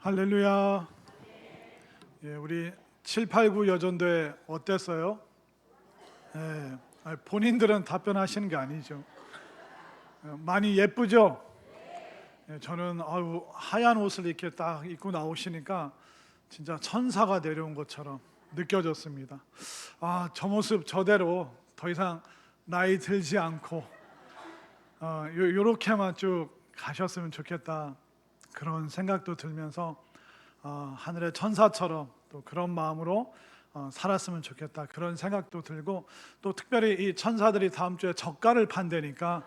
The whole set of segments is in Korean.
할렐루야. 예, 우리 789 여전대 어땠어요? 예, 본인들은 답변하시는 게 아니죠. 많이 예쁘죠? 예, 저는 하얀 옷을 이렇게 딱 입고 나오시니까 진짜 천사가 내려온 것처럼 느껴졌습니다. 저 모습 저대로 더 이상 나이 들지 않고 요렇게만 쭉 가셨으면 좋겠다, 그런 생각도 들면서 하늘의 천사처럼 또 그런 마음으로 살았으면 좋겠다, 그런 생각도 들고, 또 특별히 이 천사들이 다음 주에 젓갈을 판다니까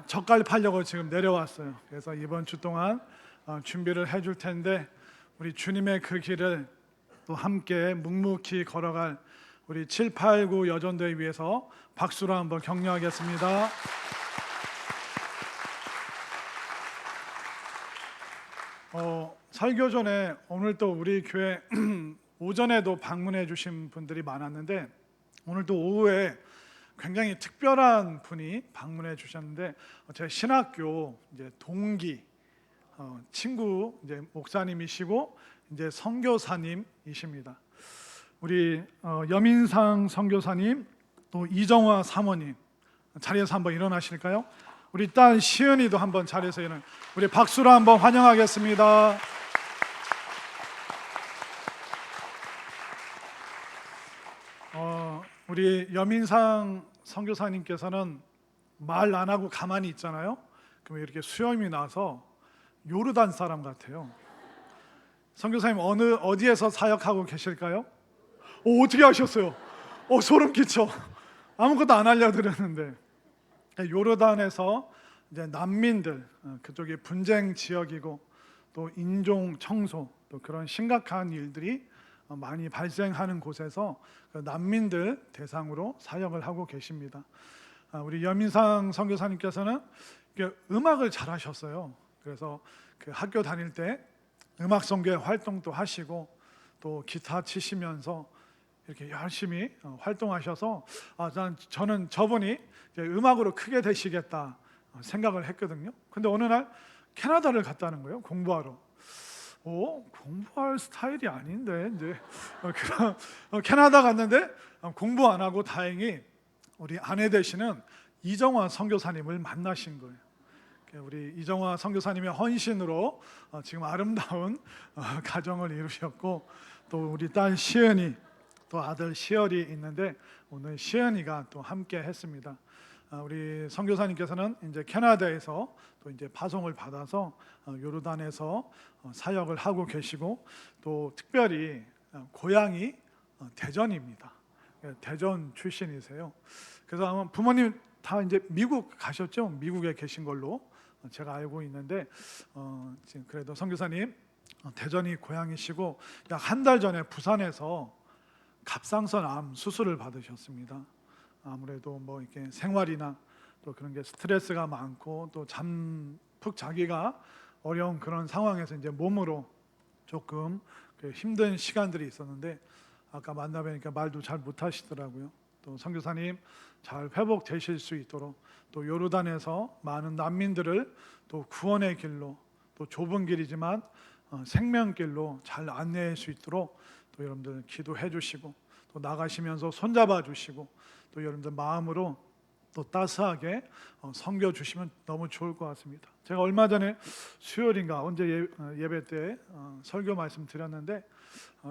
젓갈 팔려고 지금 내려왔어요. 그래서 이번 주 동안 준비를 해줄 텐데, 우리 주님의 그 길을 또 함께 묵묵히 걸어갈 우리 789 여전도에 위해서 박수로 한번 격려하겠습니다. 설교 전에 오늘 또 우리 교회 오전에도 방문해 주신 분들이 많았는데, 오늘 또 오후에 굉장히 특별한 분이 방문해 주셨는데, 제 신학교 이제 동기 친구 이제 목사님이시고 이제 선교사님이십니다. 우리 여민상 선교사님, 또 이정화 사모님, 자리에서 한번 일어나실까요? 우리 딸 시은이도 한번 자리에서 우리 박수로 한번 환영하겠습니다. 우리 여민상 선교사님께서는 말 안 하고 가만히 있잖아요. 그럼 이렇게 수염이 나서 요르단 사람 같아요. 선교사님 어디에서 사역하고 계실까요? 어떻게 하셨어요? 소름 끼쳐. 아무것도 안 알려드렸는데, 요르단에서 이제 난민들, 그쪽이 분쟁 지역이고 또 인종 청소, 또 그런 심각한 일들이 많이 발생하는 곳에서 그 난민들 대상으로 사역을 하고 계십니다. 우리 여민상 선교사님께서는 음악을 잘하셨어요. 그래서 그 학교 다닐 때 음악 선교 활동도 하시고 또 기타 치시면서 이렇게 열심히 활동하셔서 저는 저분이 음악으로 크게 되시겠다 생각을 했거든요. 근데 어느 날 캐나다를 갔다는 거예요, 공부하러. 공부할 스타일이 아닌데 이제 캐나다 갔는데 공부 안 하고 다행히 우리 아내 되시는 이정화 선교사님을 만나신 거예요. 우리 이정화 선교사님의 헌신으로 지금 아름다운 가정을 이루셨고, 또 우리 딸 시은이, 또 아들 시열이 있는데 오늘 시은이가 또 함께 했습니다. 우리 선교사님께서는 이제 캐나다에서 또 이제 파송을 받아서 요르단에서 사역을 하고 계시고, 또 특별히 고향이 대전입니다. 대전 출신이세요. 그래서 아마 부모님 다 이제 미국 가셨죠? 미국에 계신 걸로 제가 알고 있는데, 지금 그래도 선교사님 대전이 고향이시고, 약 한 달 전에 부산에서 갑상선 암 수술을 받으셨습니다. 아무래도 뭐 이렇게 생활이나 또 그런 게 스트레스가 많고 또 푹 자기가 어려운 그런 상황에서 이제 몸으로 조금 힘든 시간들이 있었는데, 아까 만나뵈니까 말도 잘 못하시더라고요. 또 선교사님 잘 회복되실 수 있도록, 또 요르단에서 많은 난민들을 또 구원의 길로, 또 좁은 길이지만 생명길로 잘 안내할 수 있도록 또 여러분들 기도해 주시고, 또 나가시면서 손잡아 주시고, 또 여러분들 마음으로 또 따스하게 섬겨 주시면 너무 좋을 것 같습니다. 제가 얼마 전에 수요일인가 언제 예배 때 설교 말씀 드렸는데,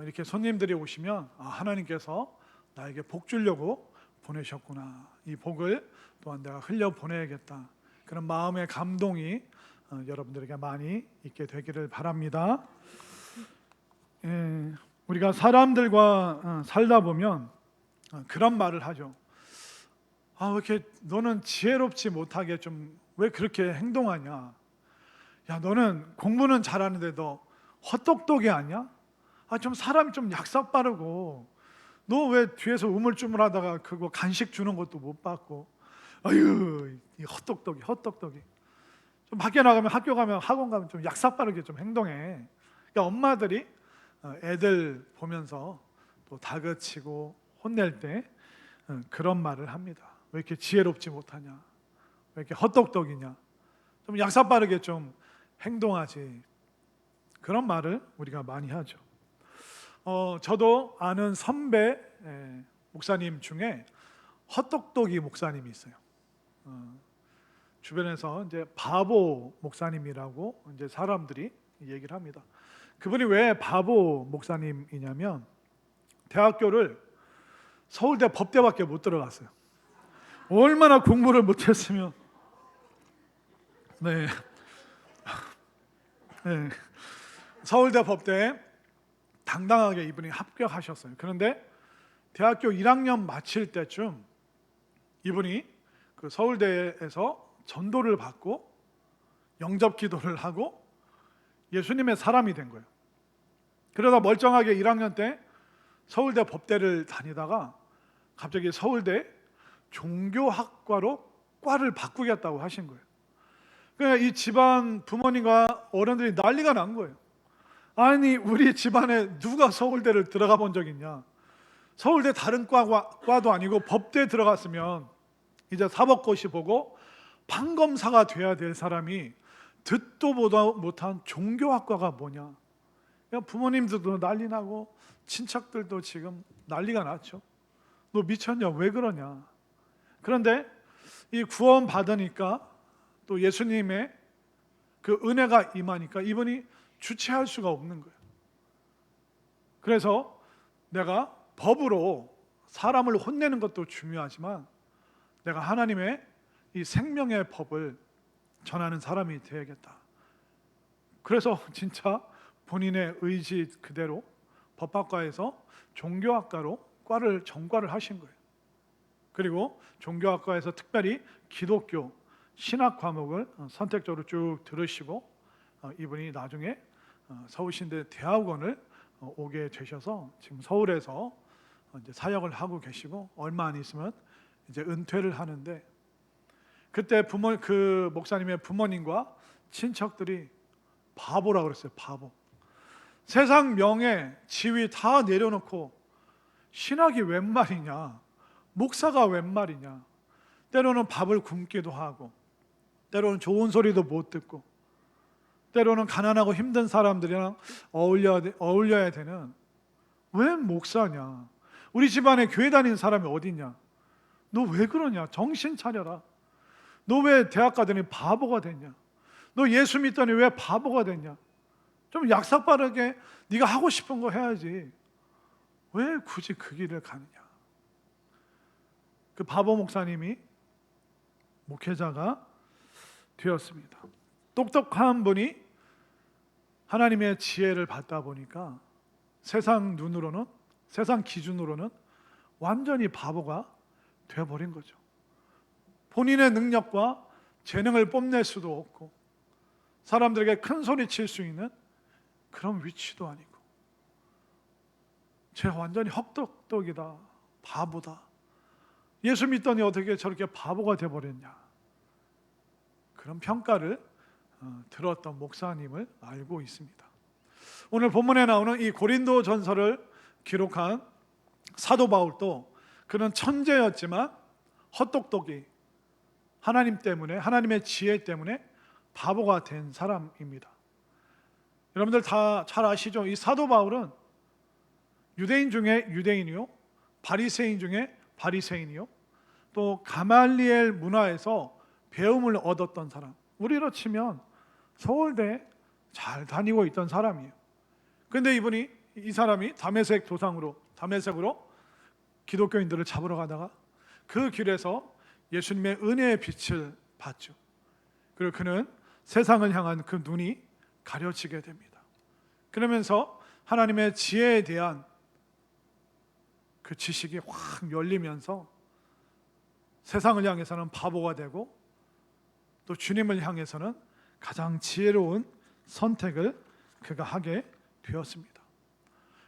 이렇게 손님들이 오시면 하나님께서 나에게 복 주려고 보내셨구나, 이 복을 또한 내가 흘려 보내야겠다, 그런 마음의 감동이 여러분들에게 많이 있게 되기를 바랍니다. 우리가 사람들과 살다 보면 그런 말을 하죠. 왜 이렇게 너는 지혜롭지 못하게 좀 왜 그렇게 행동하냐? 야, 너는 공부는 잘하는데 너 헛똑똑이 아니야? 좀 사람이 좀 약삭 빠르고, 너 왜 뒤에서 우물쭈물하다가 그거 간식 주는 것도 못 받고, 아유, 이 헛똑똑이. 좀 밖에 나가면, 학교 가면, 학원 가면 좀 약삭 빠르게 좀 행동해. 그러니까 엄마들이 애들 보면서 또 다그치고 혼낼 때 그런 말을 합니다. 왜 이렇게 지혜롭지 못하냐? 왜 이렇게 헛똑똑이냐? 좀 약삭 빠르게 좀 행동하지. 그런 말을 우리가 많이 하죠. 저도 아는 선배 목사님 중에 헛똑똑이 목사님이 있어요. 주변에서 이제 바보 목사님이라고 이제 사람들이 얘기를 합니다. 그분이 왜 바보 목사님이냐면 대학교를 서울대 법대밖에 못 들어갔어요. 얼마나 공부를 못했으면. 네. 네. 서울대 법대에 당당하게 이분이 합격하셨어요. 그런데 대학교 1학년 마칠 때쯤 이분이 그 서울대에서 전도를 받고 영접 기도를 하고 예수님의 사람이 된 거예요. 그러다 멀쩡하게 1학년 때 서울대 법대를 다니다가 갑자기 서울대 종교학과로 과를 바꾸겠다고 하신 거예요. 그러니까 이 집안 부모님과 어른들이 난리가 난 거예요. 아니, 우리 집안에 누가 서울대를 들어가 본 적 있냐? 서울대 다른 과도 아니고 법대에 들어갔으면 이제 사법고시 보고 판검사가 돼야 될 사람이 듣도 보도 못한 종교학과가 뭐냐? 그러니까 부모님들도 난리 나고 친척들도 지금 난리가 났죠. 너 미쳤냐? 왜 그러냐? 그런데 이 구원 받으니까 또 예수님의 그 은혜가 임하니까 이분이 주체할 수가 없는 거예요. 그래서 내가 법으로 사람을 혼내는 것도 중요하지만 내가 하나님의 이 생명의 법을 전하는 사람이 되야겠다. 그래서 진짜 본인의 의지 그대로 법학과에서 종교학과로 전과를 하신 거예요. 그리고 종교학과에서 특별히 기독교 신학 과목을 선택적으로 쭉 들으시고 이분이 나중에 서울신대 대학원을 오게 되셔서 지금 서울에서 이제 사역을 하고 계시고 얼마 안 있으면 이제 은퇴를 하는데, 그때 그 목사님의 부모님과 친척들이 바보라고 그랬어요. 바보. 세상 명예, 지위 다 내려놓고 신학이 웬 말이냐, 목사가 웬 말이냐, 때로는 밥을 굶기도 하고 때로는 좋은 소리도 못 듣고 때로는 가난하고 힘든 사람들이랑 어울려야 되는 왜 목사냐? 우리 집안에 교회 다니는 사람이 어디냐? 너 왜 그러냐? 정신 차려라. 너 왜 대학 가더니 바보가 됐냐? 너 예수 믿더니 왜 바보가 됐냐? 좀 약삭빠르게 네가 하고 싶은 거 해야지. 왜 굳이 그 길을 가느냐? 그 바보 목사님이 목회자가 되었습니다. 똑똑한 분이 하나님의 지혜를 받다 보니까 세상 눈으로는, 세상 기준으로는 완전히 바보가 되어버린 거죠. 본인의 능력과 재능을 뽐낼 수도 없고 사람들에게 큰 소리 칠 수 있는 그런 위치도 아니고 쟤 완전히 헛똑똑이다, 바보다. 예수 믿더니 어떻게 저렇게 바보가 되어버렸냐, 그런 평가를 들었던 목사님을 알고 있습니다. 오늘 본문에 나오는 이 고린도 전서를 기록한 사도 바울도 그는 천재였지만 헛똑똑이, 하나님 때문에, 하나님의 지혜 때문에 바보가 된 사람입니다. 여러분들 다 잘 아시죠? 이 사도 바울은 유대인 중에 유대인이요, 바리새인 중에 바리새인이요, 또 가말리엘 문화에서 배움을 얻었던 사람, 우리로 치면 서울대 잘 다니고 있던 사람이에요. 그런데 이 사람이 다메섹으로 기독교인들을 잡으러 가다가 그 길에서 예수님의 은혜의 빛을 봤죠. 그리고 그는 세상을 향한 그 눈이 가려지게 됩니다. 그러면서 하나님의 지혜에 대한 그 지식이 확 열리면서 세상을 향해서는 바보가 되고 또 주님을 향해서는 가장 지혜로운 선택을 그가 하게 되었습니다.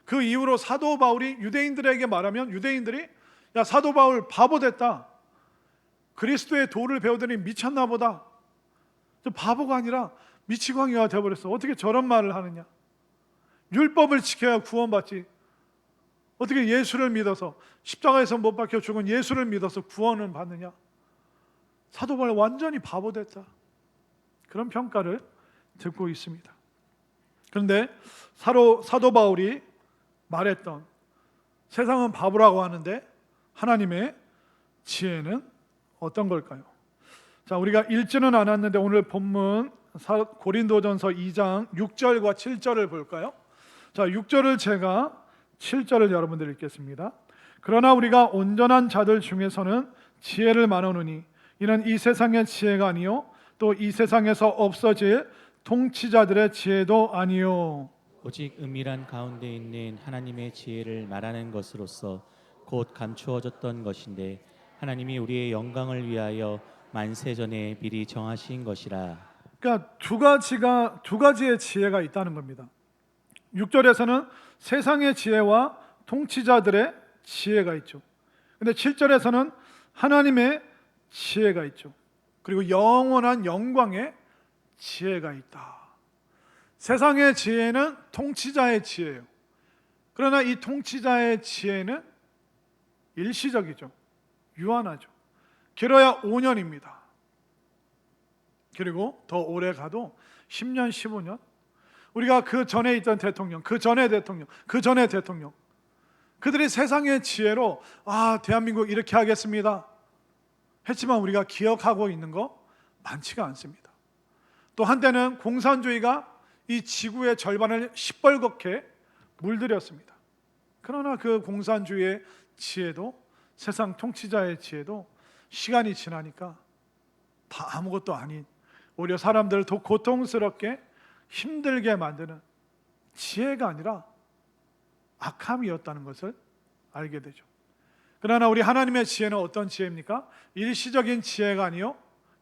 그 이후로 사도 바울이 유대인들에게 말하면 유대인들이 야, 사도 바울 바보 됐다, 그리스도의 도를 배우더니 미쳤나 보다, 바보가 아니라 미치광이가 되어버렸어, 어떻게 저런 말을 하느냐, 율법을 지켜야 구원받지, 어떻게 예수를 믿어서 십자가에서 못 박혀 죽은 예수를 믿어서 구원을 받느냐, 사도 바울 완전히 바보 됐다, 그런 평가를 듣고 있습니다. 그런데 사도 바울이 말했던 세상은 바보라고 하는데 하나님의 지혜는 어떤 걸까요? 자, 우리가 읽지는 않았는데 오늘 본문 고린도전서 2장 6절과 7절을 볼까요? 자, 6절을 제가 7절을 여러분들 읽겠습니다. 그러나 우리가 온전한 자들 중에서는 지혜를 말하노니 이는 이 세상의 지혜가 아니요 또 이 세상에서 없어질 통치자들의 지혜도 아니요 오직 은밀한 가운데 있는 하나님의 지혜를 말하는 것으로서 곧 감추어졌던 것인데 하나님이 우리의 영광을 위하여 만세 전에 미리 정하신 것이라. 그러니까 두 가지의 지혜가 있다는 겁니다. 6절에서는 세상의 지혜와 통치자들의 지혜가 있죠. 근데 7절에서는 하나님의 지혜가 있죠. 그리고 영원한 영광의 지혜가 있다. 세상의 지혜는 통치자의 지혜예요. 그러나 이 통치자의 지혜는 일시적이죠. 유한하죠. 길어야 5년입니다. 그리고 더 오래 가도 10년, 15년. 우리가 그 전에 있던 대통령, 그 전에 대통령, 그 전에 대통령, 그들이 세상의 지혜로 대한민국 이렇게 하겠습니다 했지만 우리가 기억하고 있는 거 많지가 않습니다. 또 한때는 공산주의가 이 지구의 절반을 시뻘겋게 물들였습니다. 그러나 그 공산주의의 지혜도 세상 통치자의 지혜도 시간이 지나니까 다 아무것도 아닌, 오히려 사람들을 더 고통스럽게 힘들게 만드는 지혜가 아니라 악함이었다는 것을 알게 되죠. 그러나 우리 하나님의 지혜는 어떤 지혜입니까? 일시적인 지혜가 아니요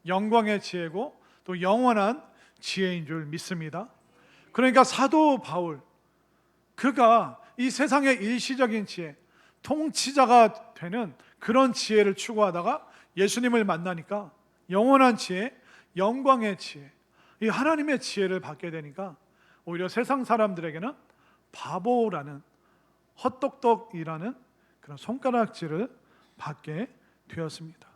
영광의 지혜고 또 영원한 지혜인 줄 믿습니다. 그러니까 사도 바울, 그가 이 세상의 일시적인 지혜, 통치자가 되는 그런 지혜를 추구하다가 예수님을 만나니까 영원한 지혜, 영광의 지혜, 이 하나님의 지혜를 받게 되니까 오히려 세상 사람들에게는 바보라는, 헛똑똑이라는 그런 손가락질을 받게 되었습니다.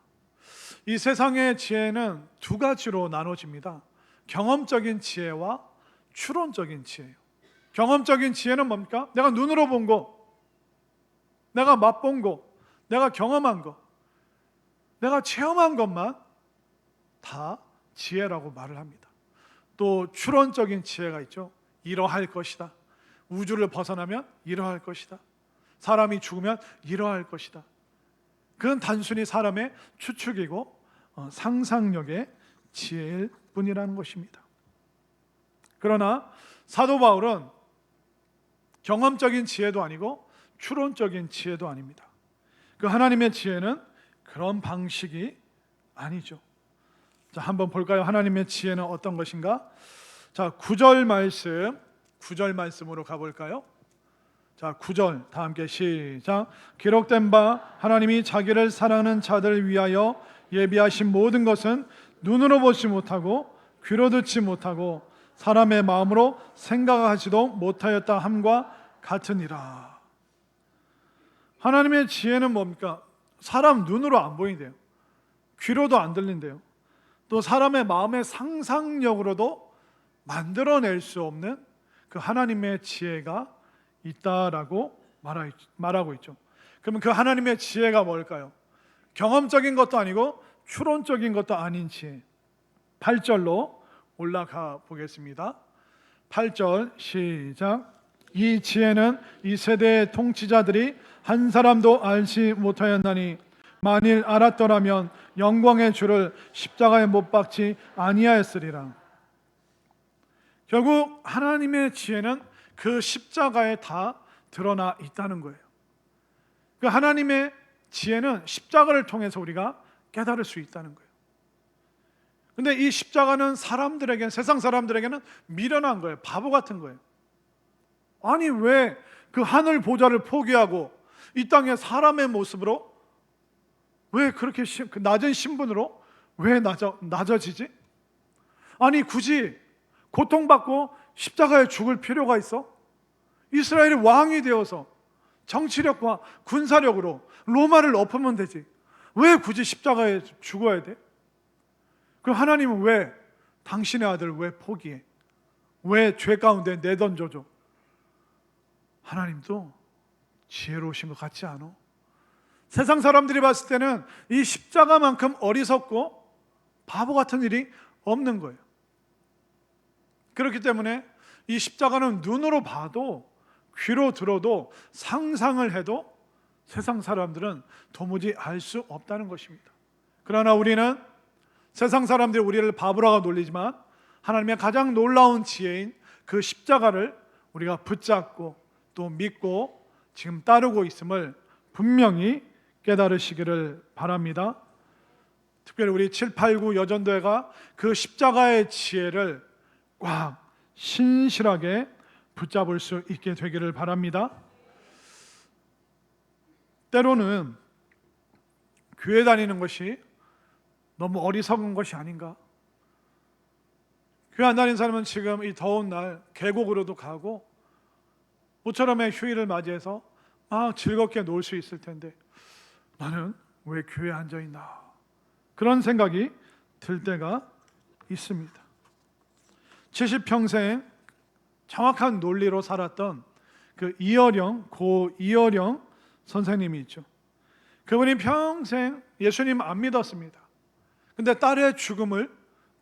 이 세상의 지혜는 두 가지로 나눠집니다. 경험적인 지혜와 추론적인 지혜예요. 경험적인 지혜는 뭡니까? 내가 눈으로 본 거, 내가 맛본 거, 내가 경험한 거, 내가 체험한 것만 다 지혜라고 말을 합니다. 또 추론적인 지혜가 있죠. 이러할 것이다. 우주를 벗어나면 이러할 것이다. 사람이 죽으면 이러할 것이다. 그건 단순히 사람의 추측이고 상상력의 지혜일 뿐이라는 것입니다. 그러나 사도 바울은 경험적인 지혜도 아니고 추론적인 지혜도 아닙니다. 그 하나님의 지혜는 그런 방식이 아니죠. 자, 한번 볼까요? 하나님의 지혜는 어떤 것인가? 자, 9절 말씀으로 가볼까요? 자, 9절 다 함께 시작. 기록된 바 하나님이 자기를 사랑하는 자들을 위하여 예비하신 모든 것은 눈으로 보지 못하고 귀로 듣지 못하고 사람의 마음으로 생각하지도 못하였다 함과 같으니라. 하나님의 지혜는 뭡니까? 사람 눈으로 안 보인대요. 귀로도 안 들린대요. 또 사람의 마음의 상상력으로도 만들어낼 수 없는 그 하나님의 지혜가 있다라고 말하고 있죠. 그러면 그 하나님의 지혜가 뭘까요? 경험적인 것도 아니고 추론적인 것도 아닌 지혜. 8절로 올라가 보겠습니다. 8절 시작. 이 지혜는 이 세대의 통치자들이 한 사람도 알지 못하였나니 만일 알았더라면 영광의 주를 십자가에 못 박지 아니하였으리라. 결국 하나님의 지혜는 그 십자가에 다 드러나 있다는 거예요. 그 하나님의 지혜는 십자가를 통해서 우리가 깨달을 수 있다는 거예요. 근데 이 십자가는 세상 사람들에게는 미련한 거예요. 바보 같은 거예요. 아니 왜 그 하늘 보좌를 포기하고 이 땅에 사람의 모습으로 왜 그렇게 낮은 신분으로 왜 낮아지지? 아니 굳이 고통받고 십자가에 죽을 필요가 있어? 이스라엘의 왕이 되어서 정치력과 군사력으로 로마를 엎으면 되지. 왜 굳이 십자가에 죽어야 돼? 그럼 하나님은 왜 당신의 아들 왜 포기해? 왜 죄 가운데 내던져줘? 하나님도 지혜로우신 것 같지 않아? 세상 사람들이 봤을 때는 이 십자가만큼 어리석고 바보 같은 일이 없는 거예요. 그렇기 때문에 이 십자가는 눈으로 봐도 귀로 들어도 상상을 해도 세상 사람들은 도무지 알 수 없다는 것입니다. 그러나 우리는 세상 사람들이 우리를 바보라고 놀리지만 하나님의 가장 놀라운 지혜인 그 십자가를 우리가 붙잡고 또 믿고 지금 따르고 있음을 분명히 깨달으시기를 바랍니다. 특별히 우리 7, 8, 9 여전도회가 그 십자가의 지혜를 꽉 신실하게 붙잡을 수 있게 되기를 바랍니다. 때로는 교회 다니는 것이 너무 어리석은 것이 아닌가? 교회 안 다니는 사람은 지금 이 더운 날 계곡으로도 가고 모처럼의 휴일을 맞이해서 즐겁게 놀 수 있을 텐데 나는 왜 교회에 앉아 있나? 그런 생각이 들 때가 있습니다. 70평생 정확한 논리로 살았던 그 고 이어령 선생님이 있죠. 그분이 평생 예수님 안 믿었습니다. 근데 딸의 죽음을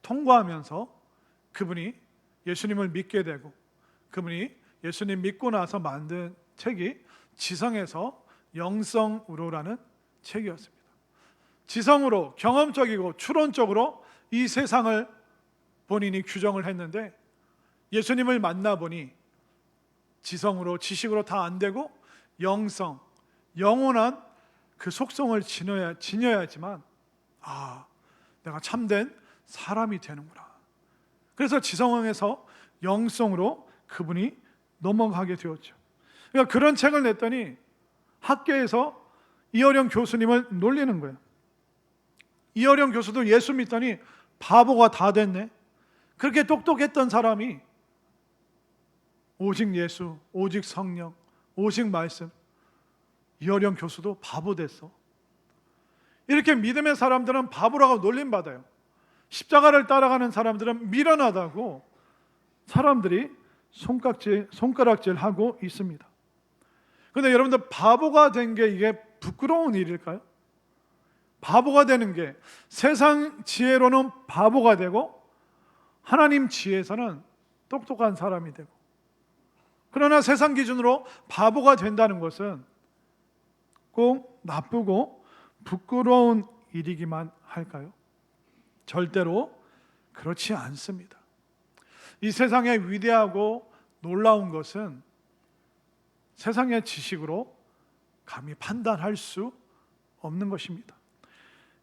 통과하면서 그분이 예수님을 믿게 되고 그분이 예수님 믿고 나서 만든 책이 지성에서 영성으로라는 책이었습니다. 지성으로 경험적이고 추론적으로 이 세상을 본인이 규정을 했는데 예수님을 만나보니 지성으로 지식으로 다 안 되고 영성, 영원한 그 속성을 지녀야지만 내가 참된 사람이 되는구나. 그래서 지성에서 영성으로 그분이 넘어가게 되었죠. 그러니까 그런 책을 냈더니 학교에서 이어령 교수님을 놀리는 거예요. 이어령 교수도 예수 믿더니 바보가 다 됐네. 그렇게 똑똑했던 사람이 오직 예수, 오직 성령, 오직 말씀, 이어령 교수도 바보 됐어. 이렇게 믿음의 사람들은 바보라고 놀림받아요. 십자가를 따라가는 사람들은 미련하다고 사람들이 손가락질하고 있습니다. 그런데 여러분들 바보가 된 게 이게 부끄러운 일일까요? 바보가 되는 게 세상 지혜로는 바보가 되고 하나님 지혜에서는 똑똑한 사람이 되고, 그러나 세상 기준으로 바보가 된다는 것은 꼭 나쁘고 부끄러운 일이기만 할까요? 절대로 그렇지 않습니다. 이 세상에 위대하고 놀라운 것은 세상의 지식으로 감히 판단할 수 없는 것입니다.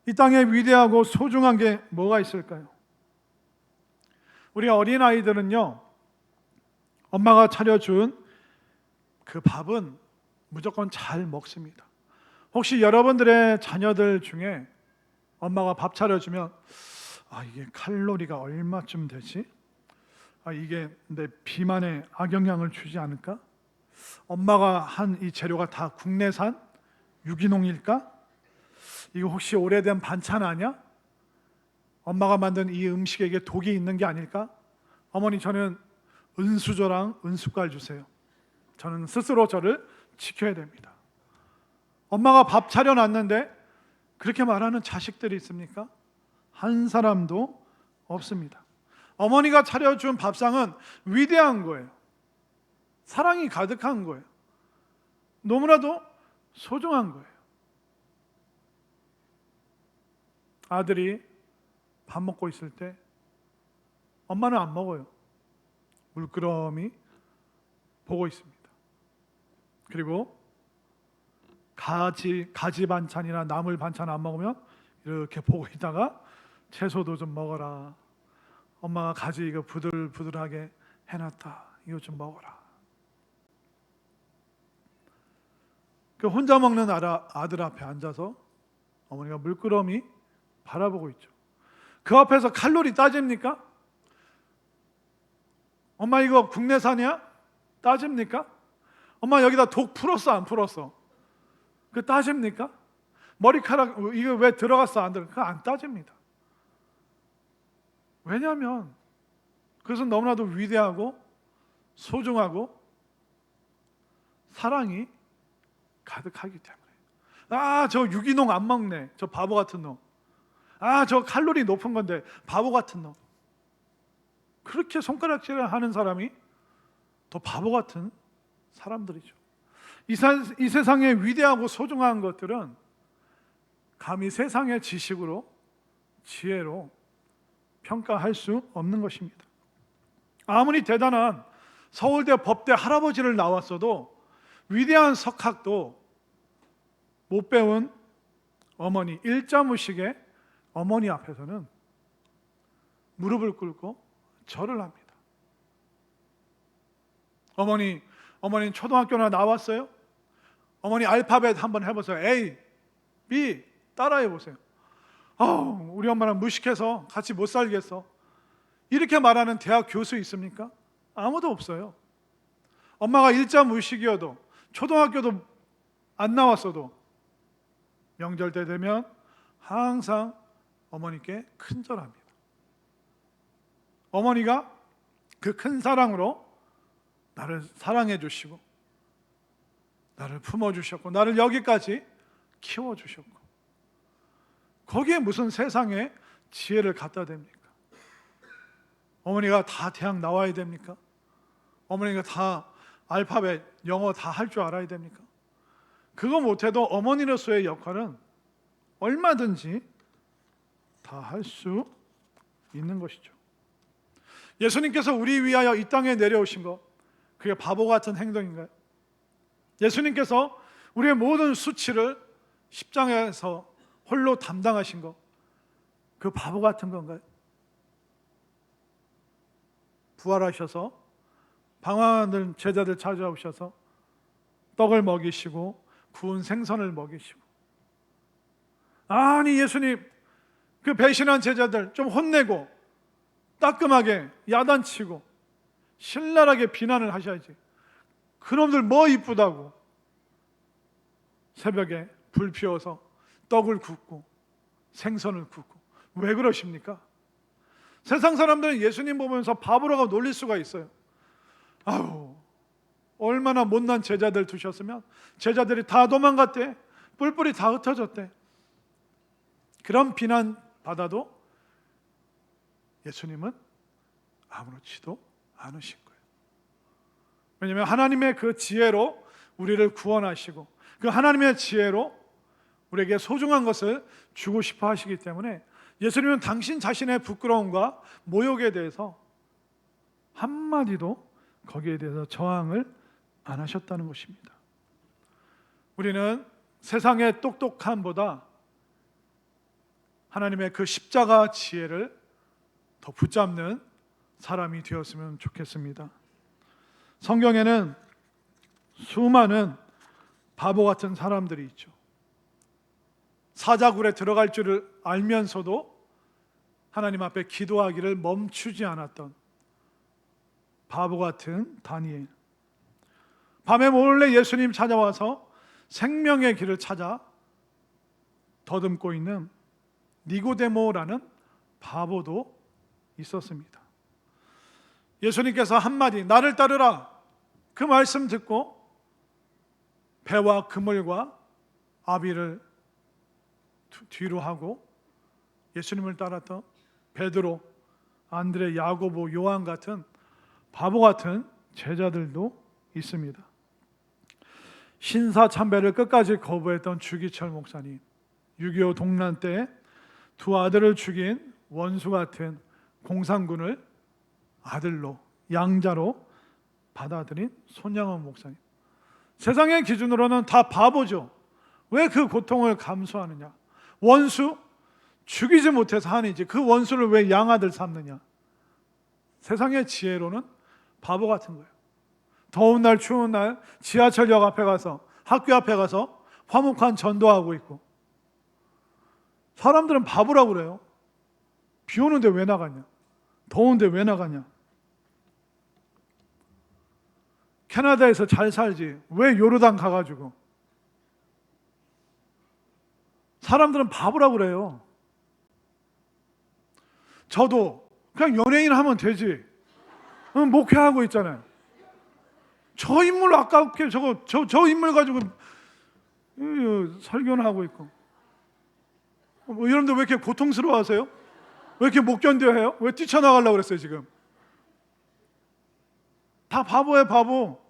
이 땅에 위대하고 소중한 게 뭐가 있을까요? 우리 어린아이들은요, 엄마가 차려준 그 밥은 무조건 잘 먹습니다. 혹시 여러분들의 자녀들 중에 엄마가 밥 차려주면 이게 칼로리가 얼마쯤 되지? 이게 내 비만에 악영향을 주지 않을까? 엄마가 한 이 재료가 다 국내산 유기농일까? 이거 혹시 오래된 반찬 아니야? 엄마가 만든 이 음식에 독이 있는 게 아닐까? 어머니, 저는 은수저랑 은숟갈 주세요. 저는 스스로 저를 지켜야 됩니다. 엄마가 밥 차려놨는데 그렇게 말하는 자식들이 있습니까? 한 사람도 없습니다. 어머니가 차려준 밥상은 위대한 거예요. 사랑이 가득한 거예요. 너무나도 소중한 거예요. 아들이 밥 먹고 있을 때 엄마는 안 먹어요. 물끄러미 보고 있습니다. 그리고 가지 반찬이나 나물 반찬 안 먹으면 이렇게 보고 있다가 채소도 좀 먹어라. 엄마가 가지 이거 부들부들하게 해놨다. 이거 좀 먹어라. 그 혼자 먹는 아들 앞에 앉아서 어머니가 물끄러미 바라보고 있죠. 그 앞에서 칼로리 따집니까? 엄마 이거 국내산이야? 따집니까? 엄마 여기다 독 풀었어 안 풀었어? 그 따집니까? 머리카락 이거 왜 들어갔어 안 들어갔어? 그거 안 따집니다. 왜냐하면 그것은 너무나도 위대하고 소중하고 사랑이 가득하기 때문에. 아, 저 유기농 안 먹네, 저 바보 같은 놈. 아, 저 칼로리 높은 건데 바보 같은 놈. 그렇게 손가락질을 하는 사람이 더 바보 같은 사람들이죠. 이 세상에 위대하고 소중한 것들은 감히 세상의 지식으로, 지혜로 평가할 수 없는 것입니다. 아무리 대단한 서울대 법대 할아버지를 나왔어도, 위대한 석학도 못 배운 어머니, 일자무식의 어머니 앞에서는 무릎을 꿇고 절을 합니다. 어머니는 초등학교나 나왔어요? 어머니 알파벳 한번 해보세요. A, B 따라해 보세요. 우리 엄마랑 무식해서 같이 못 살겠어. 이렇게 말하는 대학 교수 있습니까? 아무도 없어요. 엄마가 일자무식이어도, 초등학교도 안 나왔어도 명절 때 되면 항상 어머니께 큰절합니다. 어머니가 그 큰 사랑으로 나를 사랑해 주시고, 나를 품어주셨고, 나를 여기까지 키워주셨고, 거기에 무슨 세상에 지혜를 갖다 댑니까? 어머니가 다 대학 나와야 됩니까? 어머니가 다 알파벳, 영어 다 할 줄 알아야 됩니까? 그거 못해도 어머니로서의 역할은 얼마든지 다 할 수 있는 것이죠. 예수님께서 우리 위하여 이 땅에 내려오신 것, 그게 바보 같은 행동인가요? 예수님께서 우리의 모든 수치를 십자가에서 홀로 담당하신 것, 그 바보 같은 건가요? 부활하셔서 방황하는 제자들 찾아오셔서 떡을 먹이시고 구운 생선을 먹이시고, 아니 예수님, 그 배신한 제자들 좀 혼내고 따끔하게 야단치고 신랄하게 비난을 하셔야지. 그놈들 뭐 이쁘다고 새벽에 불 피워서 떡을 굽고 생선을 굽고. 왜 그러십니까? 세상 사람들은 예수님 보면서 바보라고 놀릴 수가 있어요. 아우, 얼마나 못난 제자들 두셨으면 제자들이 다 도망갔대, 뿔뿔이 다 흩어졌대. 그런 비난 받아도 예수님은 아무렇지도 않으신 거예요. 왜냐하면 하나님의 그 지혜로 우리를 구원하시고, 그 하나님의 지혜로 우리에게 소중한 것을 주고 싶어 하시기 때문에 예수님은 당신 자신의 부끄러움과 모욕에 대해서 한마디도 거기에 대해서 저항을 안 하셨다는 것입니다. 우리는 세상의 똑똑함보다 하나님의 그 십자가 지혜를 더 붙잡는 사람이 되었으면 좋겠습니다. 성경에는 수많은 바보 같은 사람들이 있죠. 사자굴에 들어갈 줄을 알면서도 하나님 앞에 기도하기를 멈추지 않았던 바보 같은 다니엘. 밤에 몰래 예수님 찾아와서 생명의 길을 찾아 더듬고 있는 니고데모라는 바보도 있었습니다. 예수님께서 한마디, 나를 따르라, 그 말씀 듣고 배와 그물과 아비를 뒤로 하고 예수님을 따랐던 베드로, 안드레, 야고보, 요한 같은 바보 같은 제자들도 있습니다. 신사참배를 끝까지 거부했던 주기철 목사님, 6.25 동란 때 두 아들을 죽인 원수 같은 공산군을 아들로, 양자로 받아들인 손양원 목사님. 세상의 기준으로는 다 바보죠. 왜 그 고통을 감수하느냐? 원수 죽이지 못해서 한이지 그 원수를 왜 양아들 삼느냐? 세상의 지혜로는 바보 같은 거예요. 더운 날, 추운 날 지하철역 앞에 가서, 학교 앞에 가서 화목한 전도하고 있고, 사람들은 바보라고 그래요. 비 오는데 왜 나가냐? 더운데 왜 나가냐? 캐나다에서 잘 살지 왜 요르단 가가지고? 사람들은 바보라고 그래요. 저도 그냥 연예인 하면 되지, 목회하고 있잖아요. 저 인물 아깝게 저 인물 가지고 설교는 하고 있고. 여러분들 왜 이렇게 고통스러워하세요? 왜 이렇게 못 견뎌해요? 왜 뛰쳐나가려고 그랬어요 지금? 다 바보예요, 바보.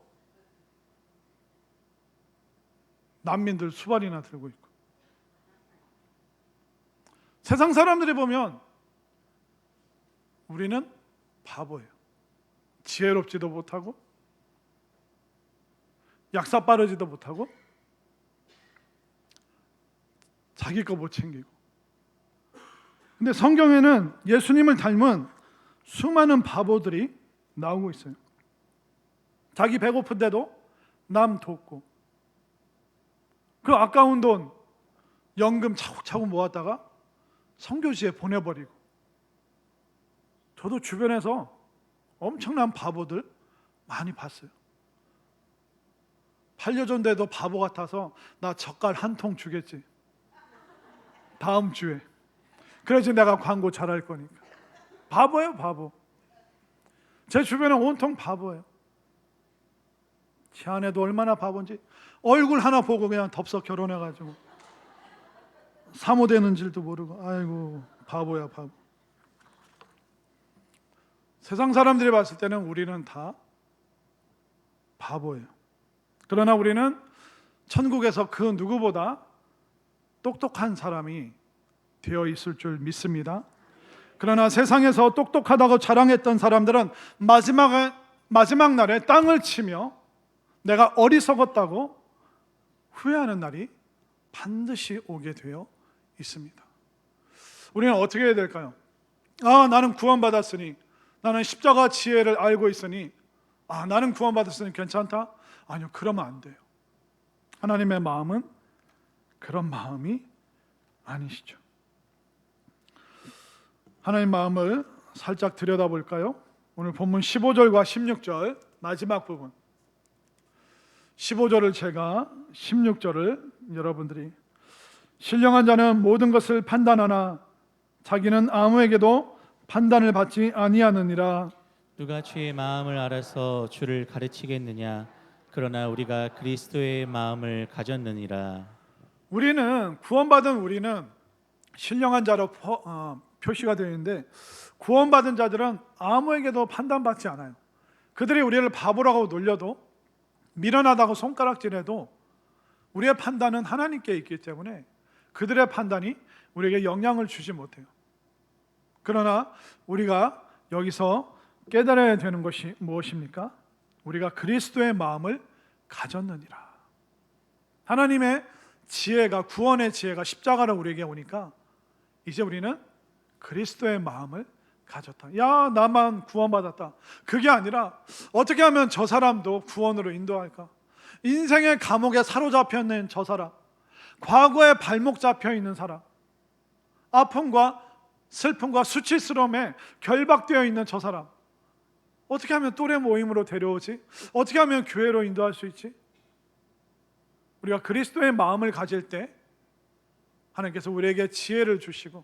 난민들 수발이나 들고 있고. 세상 사람들이 보면 우리는 바보예요. 지혜롭지도 못하고 약사 빠르지도 못하고 자기 거 못 챙기고. 근데 성경에는 예수님을 닮은 수많은 바보들이 나오고 있어요. 자기 배고픈데도 남 돕고, 그 아까운 돈 연금 차곡차곡 모았다가 선교지에 보내버리고. 저도 주변에서 엄청난 바보들 많이 봤어요. 팔려준데도 바보 같아서 나 젓갈 한 통 주겠지, 다음 주에. 그래서 내가 광고 잘할 거니까. 바보예요, 바보. 제 주변에 온통 바보예요. 제 아내도 얼마나 바본지 얼굴 하나 보고 그냥 덥석 결혼해가지고 사모되는 줄도 모르고. 아이고, 바보야, 바보. 세상 사람들이 봤을 때는 우리는 다 바보예요. 그러나 우리는 천국에서 그 누구보다 똑똑한 사람이 되어 있을 줄 믿습니다. 그러나 세상에서 똑똑하다고 자랑했던 사람들은 마지막 날에 땅을 치며 내가 어리석었다고 후회하는 날이 반드시 오게 되어 있습니다. 우리는 어떻게 해야 될까요? 나는 구원받았으니, 나는 십자가 지혜를 알고 있으니, 나는 구원받았으니 괜찮다? 아니요, 그러면 안 돼요. 하나님의 마음은 그런 마음이 아니시죠. 하나님 마음을 살짝 들여다볼까요? 오늘 본문 15절과 16절 마지막 부분, 15절을 제가, 16절을 여러분들이, 신령한 자는 모든 것을 판단하나 자기는 아무에게도 판단을 받지 아니하느니라. 누가 주의 마음을 알아서 주를 가르치겠느냐? 그러나 우리가 그리스도의 마음을 가졌느니라. 우리는, 구원받은 우리는 신령한 자로 표시가 되어 있는데, 구원받은 자들은 아무에게도 판단받지 않아요. 그들이 우리를 바보라고 놀려도, 미련하다고 손가락질해도 우리의 판단은 하나님께 있기 때문에 그들의 판단이 우리에게 영향을 주지 못해요. 그러나 우리가 여기서 깨달아야 되는 것이 무엇입니까? 우리가 그리스도의 마음을 가졌느니라. 하나님의 지혜가, 구원의 지혜가 십자가로 우리에게 오니까 이제 우리는 그리스도의 마음을 가졌다. 야, 나만 구원받았다. 그게 아니라 어떻게 하면 저 사람도 구원으로 인도할까? 인생의 감옥에 사로잡혀 있는 저 사람, 과거에 발목 잡혀 있는 사람, 아픔과 슬픔과 수치스러움에 결박되어 있는 저 사람, 어떻게 하면 또래 모임으로 데려오지? 어떻게 하면 교회로 인도할 수 있지? 우리가 그리스도의 마음을 가질 때 하나님께서 우리에게 지혜를 주시고,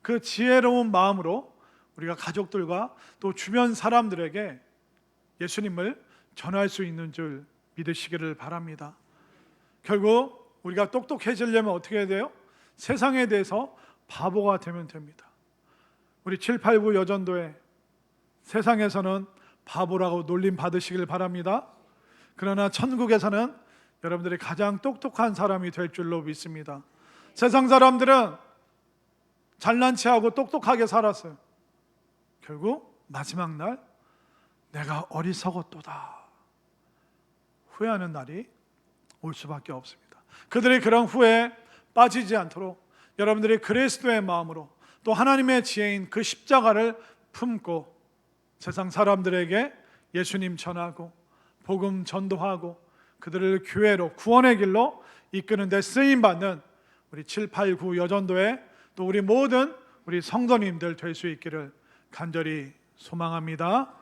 그 지혜로운 마음으로 우리가 가족들과 또 주변 사람들에게 예수님을 전할 수 있는 줄 믿으시기를 바랍니다. 결국 우리가 똑똑해지려면 어떻게 해야 돼요? 세상에 대해서 바보가 되면 됩니다. 우리 789 여전도에 세상에서는 바보라고 놀림 받으시길 바랍니다. 그러나 천국에서는 여러분들이 가장 똑똑한 사람이 될 줄로 믿습니다. 세상 사람들은 잘난 체하고 똑똑하게 살았어요. 결국 마지막 날 내가 어리석었도다 후회하는 날이 올 수밖에 없습니다. 그들이 그런 후회에 빠지지 않도록 여러분들이 그리스도의 마음으로 또 하나님의 지혜인 그 십자가를 품고 세상 사람들에게 예수님 전하고 복음 전도하고 그들을 교회로, 구원의 길로 이끄는 데 쓰임받는 우리 789 여전도에 또 우리 모든 우리 성도님들 될 수 있기를 간절히 소망합니다.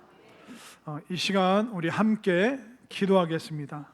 이 시간 우리 함께 기도하겠습니다.